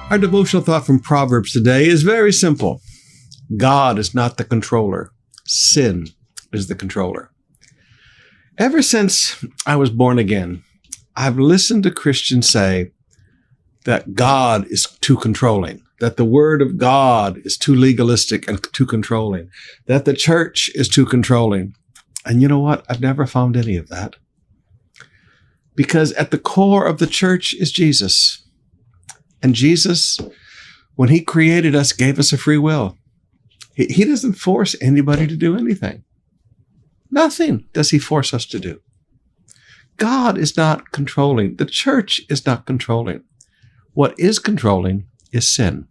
Our devotional thought from Proverbs today is very simple. God is not the controller. Sin is the controller. Ever since I was born again, I've listened to Christians say that God is too controlling, that the Word of God is too legalistic and too controlling, that the church is too controlling. And you know what? I've never found any of that. Because at the core of the church is Jesus. And Jesus, when he created us, gave us a free will. He doesn't force anybody to do anything. Nothing does he force us to do. God is not controlling. The church is not controlling. What is controlling is sin.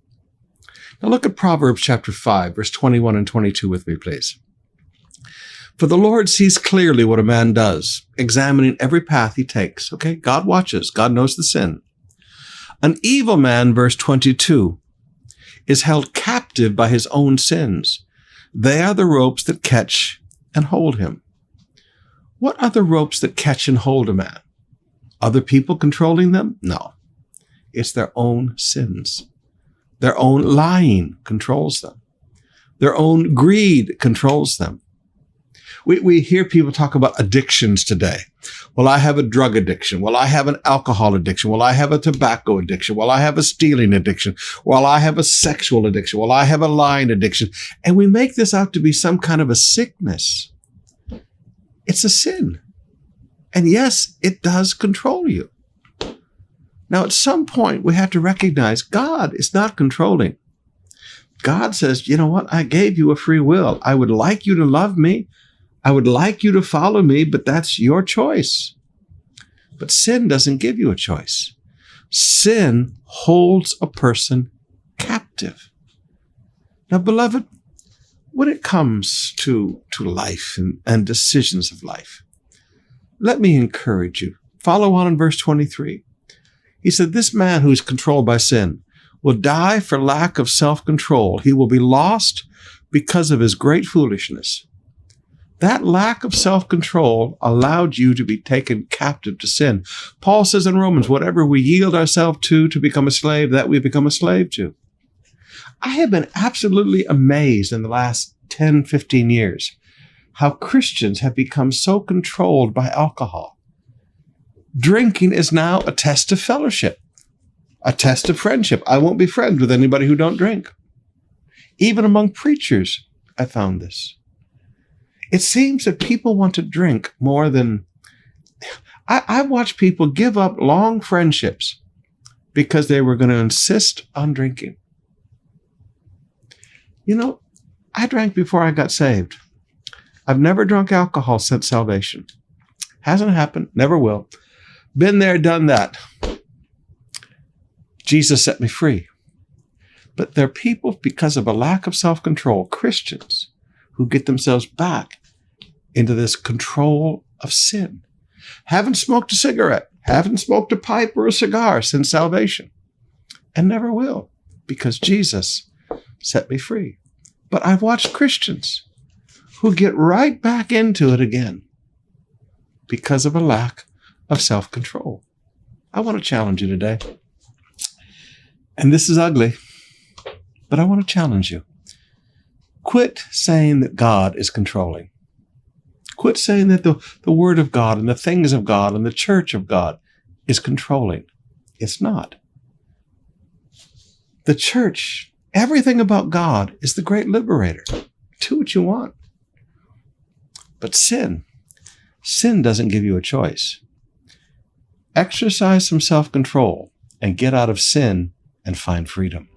Now look at Proverbs chapter 5, verse 21 and 22 with me, please. For the Lord sees clearly what a man does, examining every path he takes. Okay, God watches. God knows the sin. An evil man, verse 22, is held captive by his own sins. They are the ropes that catch and hold him. What are the ropes that catch and hold a man? Other people controlling them? No. It's their own sins. Their own lying controls them. Their own greed controls them. We hear people talk about addictions today. Well, I have a drug addiction. Well, I have an alcohol addiction. Well, I have a tobacco addiction. Well, I have a stealing addiction. Well, I have a sexual addiction. Well, I have a lying addiction. And we make this out to be some kind of a sickness. It's a sin. And yes, it does control you. Now, at some point, we have to recognize God is not controlling. God says, you know what? I gave you a free will. I would like you to love me. I would like you to follow me, but that's your choice. But sin doesn't give you a choice. Sin holds a person captive. Now, beloved, when it comes to life and decisions of life, let me encourage you. Follow on in verse 23. He said, this man who is controlled by sin will die for lack of self-control. He will be lost because of his great foolishness. That lack of self-control allowed you to be taken captive to sin. Paul says in Romans, whatever we yield ourselves to become a slave, that we become a slave to. I have been absolutely amazed in the last 10, 15 years how Christians have become so controlled by alcohol. Drinking is now a test of fellowship, a test of friendship. I won't be friends with anybody who don't drink. Even among preachers, I found this. It seems that people want to drink more than... I've watched people give up long friendships because they were going to insist on drinking. You know, I drank before I got saved. I've never drunk alcohol since salvation. Hasn't happened, never will. Been there, done that. Jesus set me free. But there are people, because of a lack of self-control, Christians, who get themselves back into this control of sin. Haven't smoked a cigarette, haven't smoked a pipe or a cigar since salvation, and never will, because Jesus set me free. But I've watched Christians who get right back into it again because of a lack of self-control. I want to challenge you today. And this is ugly, but I want to challenge you. Quit saying that God is controlling. Quit saying that the Word of God and the things of God and the church of God is controlling. It's not. The church, everything about God is the great liberator. Do what you want. But sin doesn't give you a choice. Exercise some self-control and get out of sin and find freedom.